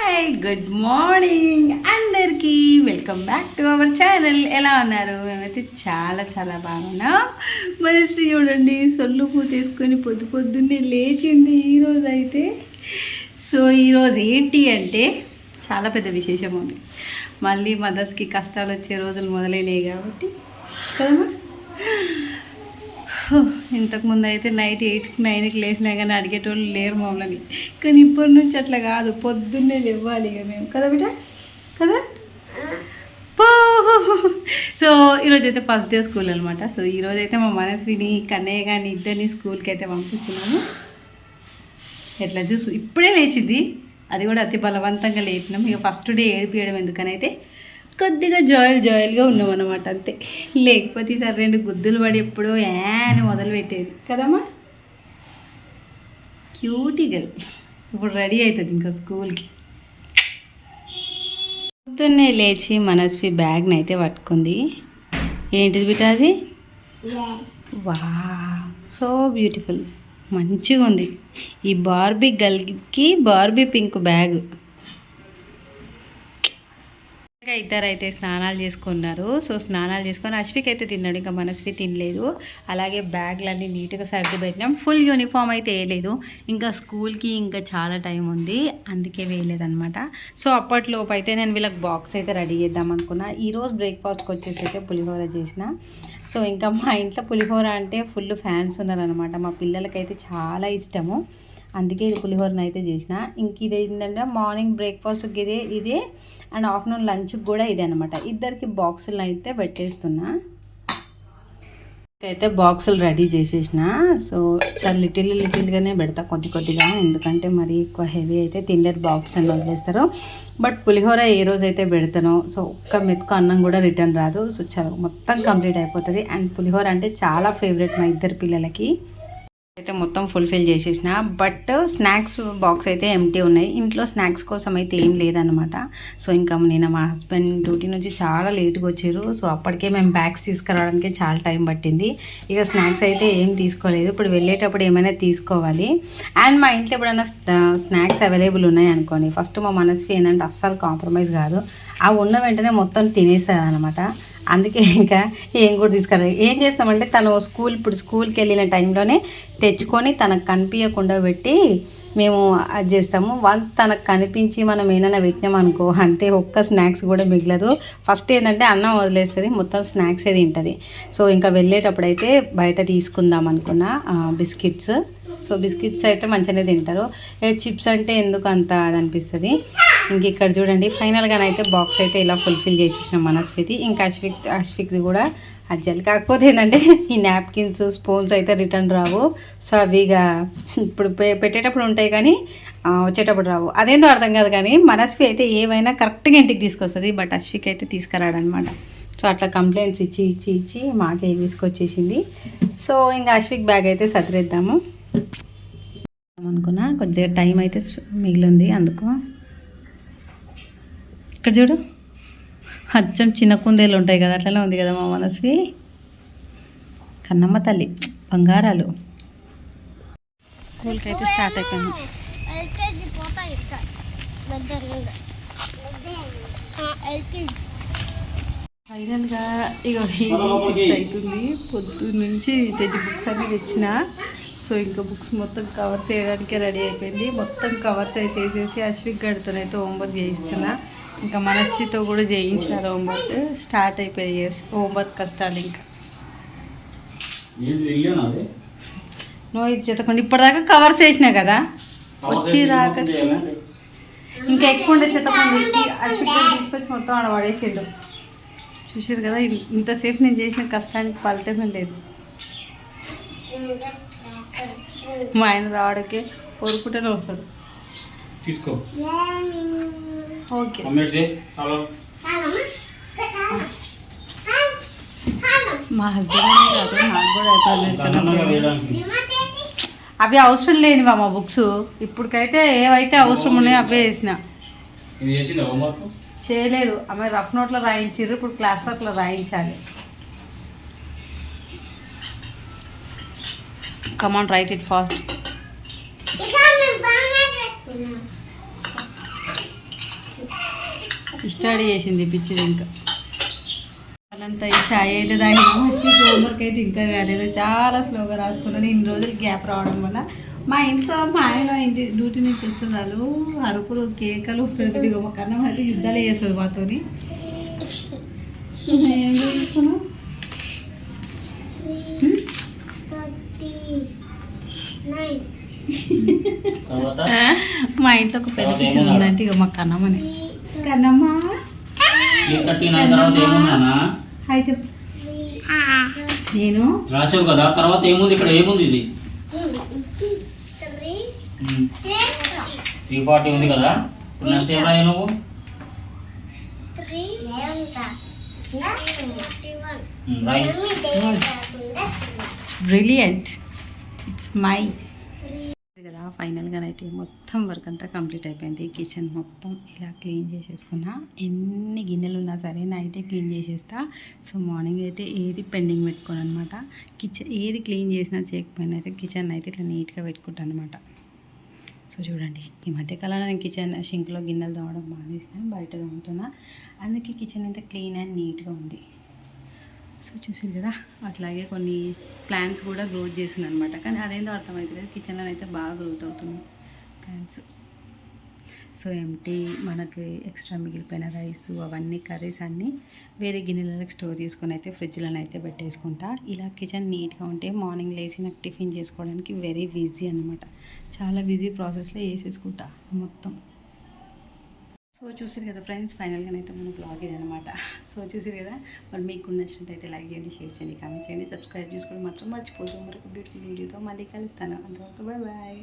Hi good morning అందరికీ welcome back to our channel. ఎలా ఉన్నారు? మేమైతే చాలా చాలా బాగున్నాం. మనస్వి చూడండి సొల్లు పూతేసుకొని పొద్దున్నే లేచింది ఈరోజు అయితే. సో ఈరోజు ఏంటి అంటే చాలా పెద్ద విశేషం ఉంది. మళ్ళీ మదర్స్కి కష్టాలు వచ్చే రోజులు మొదలైనవి కాబట్టి కదమ్మా. ఇంతకుముందు అయితే నైట్ 8కి 9కి లేచినా కానీ అడిగేటోళ్ళు లేరు మమ్మల్ని. కానీ ఇప్పటి నుంచి అట్లా కాదు, పొద్దున్నే లేవాలి ఇక మేము కదా బిడ్డ కదా. సో ఈరోజు అయితే ఫస్ట్ డే స్కూల్ అనమాట. సో ఈరోజు అయితే మా మనస్విని కన్నయ్య కానీ ఇద్దరిని స్కూల్కి అయితే పంపిస్తున్నాము. ఎట్లా చూసు ఇప్పుడే లేచింది, అది కూడా అతి బలవంతంగా లేపినాం. ఇక ఫస్ట్ డే ఏడిపియడం ఎందుకని అయితే కొద్దిగా జాయిల్గా ఉన్నాం అనమాట అంతే. లేకపోతే ఈసారి 2 గుద్దులు పడి ఎప్పుడో అని మొదలు పెట్టేది కదమ్మా. క్యూటీ గర్ల్ ఇప్పుడు రెడీ అవుతుంది ఇంకా స్కూల్కి. పొద్దున్నే లేచి మనస్వి బ్యాగ్ని అయితే పట్టుకుంది. ఏంటిది బిడ్డ అది? వా సో బ్యూటిఫుల్, మంచిగా ఉంది. ఈ బార్బీ గర్ల్కి బార్బీ పింక్ బ్యాగ్. ఇద్దరైతే స్నానాలు చేసుకున్నారు. సో స్నానాలు చేసుకొని అశ్విక్ అయితే తిన్నాడు, ఇంకా మనస్వి తినలేదు. అలాగే బ్యాగ్లన్నీ నీట్గా సర్ది పెట్టినాం. ఫుల్ యూనిఫామ్ అయితే వేయలేదు, ఇంకా స్కూల్కి ఇంకా చాలా టైం ఉంది అందుకే వేయలేదన్నమాట. సో అప్పట్లోపు అయితే నేను వీళ్ళకి బాక్స్ అయితే రెడీ చేద్దాం అనుకున్నా. ఈరోజు బ్రేక్ఫాస్ట్కి వచ్చేసి అయితే పులిహోర చేసిన. సో ఇంకా మా ఇంట్లో పులిహోర అంటే ఫుల్ ఫ్యాన్స్ ఉన్నారనమాట. మా పిల్లలకైతే చాలా ఇష్టము, అందుకే ఇది పులిహోరను అయితే చేసిన. ఇంక ఇది ఏంటంటే మార్నింగ్ బ్రేక్ఫాస్ట్కి ఇదే అండ్ ఆఫ్టర్నూన్ లంచ్కి కూడా ఇదే అనమాట. ఇద్దరికి బాక్సులు అయితే పెట్టేస్తున్నా. అయితే బాక్సులు రెడీ చేసేసిన. సో చాలా లిటిల్గానే పెడతా కొద్దిగా, ఎందుకంటే మరి ఎక్కువ హెవీ అయితే తినలేరు, బాక్స్ అని వదిలేస్తారు. బట్ పులిహోర ఏ రోజు అయితే పెడతానో సో ఒక్క మెతుకు అన్నం కూడా రిటర్న్ రాదు. సో చాలా మొత్తం కంప్లీట్ అయిపోతుంది. అండ్ పులిహోర అంటే చాలా ఫేవరెట్ మా ఇద్దరు పిల్లలకి. అయితే మొత్తం ఫుల్ఫిల్ చేసేసిన. బట్ స్నాక్స్ బాక్స్ అయితే ఎంటీ ఉన్నాయి, ఇంట్లో స్నాక్స్ కోసం అయితే ఏం లేదనమాట. సో ఇంకా నేను మా హస్బెండ్ డ్యూటీ నుంచి చాలా లేట్గా వచ్చారు. సో అప్పటికే మేము బ్యాగ్స్ తీసుకురావడానికి చాలా టైం పట్టింది. ఇక స్నాక్స్ అయితే ఏం తీసుకోలేదు, ఇప్పుడు వెళ్ళేటప్పుడు ఏమైనా తీసుకోవాలి. అండ్ మా ఇంట్లో ఎప్పుడైనా స్నాక్స్ అవైలబుల్ ఉన్నాయి అనుకోండి, ఫస్ట్ మా మనస్వి ఏంటంటే అస్సలు కాంప్రమైజ్ కాదు, ఆ ఉన్న వెంటనే మొత్తం తినేస్తుంది అనమాట. అందుకే ఇంకా ఏం కూడా తీసుకురాలి. ఏం చేస్తామంటే తను ఇప్పుడు స్కూల్కి వెళ్ళిన టైంలోనే తెచ్చుకొని తనకు కనిపించకుండా పెట్టి మేము అది చేస్తాము. వన్స్ తనకు కనిపించి మనం ఏమైనా పెట్టినామనుకో అంతే, ఒక్క స్నాక్స్ కూడా మిగలదు. ఫస్ట్ ఏంటంటే అన్నం వదిలేస్తుంది, మొత్తం స్నాక్స్ ఏ తింటుంది. సో ఇంకా వెళ్ళేటప్పుడు అయితే బయట తీసుకుందాం అనుకున్నా బిస్కెట్స్. సో బిస్కెట్స్ అయితే మంచిగానే తింటారు, చిప్స్ అంటే ఎందుకు అంత అది అనిపిస్తుంది. ఇంక ఇక్కడ చూడండి ఫైనల్గానైతే బాక్స్ అయితే ఇలా ఫుల్ఫిల్ చేసేసినాం మనస్విది. ఇంకా అశ్విక్ది కూడా అజ్జలు. కాకపోతే ఏంటంటే ఈ నాప్కిన్స్ స్పూన్స్ అయితే రిటర్న్ రావు. సో అవి ఇక ఇప్పుడు పెట్టేటప్పుడు ఉంటాయి కానీ వచ్చేటప్పుడు రావు, అదేందో అర్థం కాదు. కానీ మనస్వి అయితే ఏవైనా కరెక్ట్గా ఇంటికి తీసుకొస్తుంది, బట్ అశ్విక్ అయితే తీసుకురాడనమాట. సో అట్లా కంప్లైంట్స్ ఇచ్చి మాకే తీసుకొచ్చేసింది. సో ఇంకా అశ్విక్ బ్యాగ్ అయితే సదిరేద్దాము అనుకున్నా, కొద్దిగా టైం అయితే మిగిలింది అందుకు. ఇక్కడ చూడు అచ్చం చిన్న కుందేలు ఉంటాయి కదా, అట్లనే ఉంది కదా మా మనస్వి. కన్నమ్మ తల్లి బంగారాలు. స్కూల్కి అయితే స్టార్ట్ అయిపోయాను. ఫైనల్గా ఇక 6 అవుతుంది. పొద్దున్నుంచి తెచ్చి బుక్స్ అన్నీ తెచ్చిన. సో ఇంకా బుక్స్ మొత్తం కవర్స్ చేయడానికి రెడీ అయిపోయింది. మొత్తం కవర్స్ అయితే వేసేసి అశ్విక్ గడితోనైతే హోంవర్క్ చేయిస్తున్నా. ఇంకా మనస్వితో కూడా చేయించారు హోంవర్క్. స్టార్ట్ అయిపోయి హోంవర్క్ కష్టాలు. ఇంకా నువ్వు ఇది చెత్తకుండా ఇప్పటిదాకా కవర్స్ వేసినా కదా, వచ్చి రాక ఇంకా ఎక్కువ ఉండే చెత్తకుండా అశ్విక్ తీసుకొచ్చి మొత్తం ఆడ పడేసిండు. చూసారు కదా, ఇంతసేపు నేను చేసిన కష్టానికి ఫలితమే లేదు. మా ఆయన రావడానికి కోరుకుంటూనే వస్తాడు. తీసుకో ఓకే. మా హస్బెండ్ కాదు, నాకు కూడా అవి అవసరం లేనివా మా బుక్స్. ఇప్పటికైతే ఏవైతే అవసరం ఉన్నాయో అవే వేసిన. చేయలేదు, ఆమె రఫ్ నోట్లో రాయించారు, ఇప్పుడు క్లాస్ వర్క్లో రాయించాలి. Come on, write it fast. Study చేసింది పిచ్చిది ఇంకా వాళ్ళంతా ఈ ఛాయ్ అయితే తాగినా హోంవర్క్ అయితే ఇంకా కాలేదు, చాలా స్లోగా రాస్తున్నాడు. ఇన్ని రోజులు గ్యాప్ రావడం వల్ల మా ఇంట్లో మా ఆయన ఇంటి డ్యూటీ నుంచి వస్తే చాలు అరుపులు కేకలు ఇదిగో మా కన్నా అయితే యుద్ధాలే చేస్తుంది మాతోని. ఏం చూస్తున్నావు? మా ఇంట్లో ఒక పెద్ద పిచ్చింది ఉందంటే ఇక మా కన్నమ్మని. కన్నమ్మ హాయ్ చెప్పు. నేను రాసావు కదా, తర్వాత ఏముంది ఇక్కడ? ఏముంది ఇది? 340 ఉంది కదా. నెక్స్ట్ ఏం రాయి నువ్వు? ఇట్స్ బ్రిలియంట్, ఇట్స్ మై కదా. ఫైనల్గానైతే మొత్తం వర్క్ అంతా కంప్లీట్ అయిపోయింది. కిచెన్ మొత్తం ఇలా క్లీన్ చేసేసుకున్నా. ఎన్ని గిన్నెలు ఉన్నా సరే నైటే క్లీన్ చేసేస్తా. సో మార్నింగ్ అయితే ఏది పెండింగ్ పెట్టుకోను అనమాట. కిచెన్ ఏది క్లీన్ చేసినా చేయకపోయినా అయితే కిచెన్ అయితే ఇట్లా నీట్గా పెట్టుకుంటాను అనమాట. సో చూడండి, ఈ మధ్యకాలంలో నేను కిచెన్ షింక్లో గిన్నెలు తోమడం మానేసిన, బయట తోముతున్నా. అందుకే కిచెన్ అయితే క్లీన్ అండ్ నీట్గా ఉంది. సో చూసారు కదా, అట్లాగే కొన్ని ప్లాంట్స్ కూడా గ్రోత్ చేస్తున్నాను అనమాట. కానీ అదేందో అర్థమవుతుంది, కిచెన్లో అయితే బాగా గ్రోత్ అవుతున్నాయి ప్లాంట్స్. సో ఎంటీ మనకి ఎక్స్ట్రా మిగిలిపోయిన రైస్ అవన్నీ కర్రీస్ అన్నీ వేరే గిన్నెలకు స్టోర్ చేసుకొని అయితే ఫ్రిడ్జ్లో అయితే పెట్టేసుకుంటా. ఇలా కిచెన్ నీట్గా ఉంటే మార్నింగ్ లేచి నాకు టిఫిన్ చేసుకోవడానికి వెరీ ఈజీ అనమాట. చాలా ఈజీ ప్రాసెస్లో వేసేసుకుంటా మొత్తం. సో చూసారు కదా ఫ్రెండ్స్, ఫైనల్గానైతే మన బ్లాగ్ ఇది అనమాట. సో చూసారు కదా, మరి మీకు నచ్చినట్టయితే లైక్ చేయండి, షేర్ చేయండి, కామెంట్ చేయండి, సబ్స్క్రైబ్ చేసుకోవడం మాత్రం మర్చిపోతాం. మరొక బ్యూటిఫుల్ వీడియోతో మళ్ళీ కలుస్తాను. అంతవరకు బాయ్ బాయ్.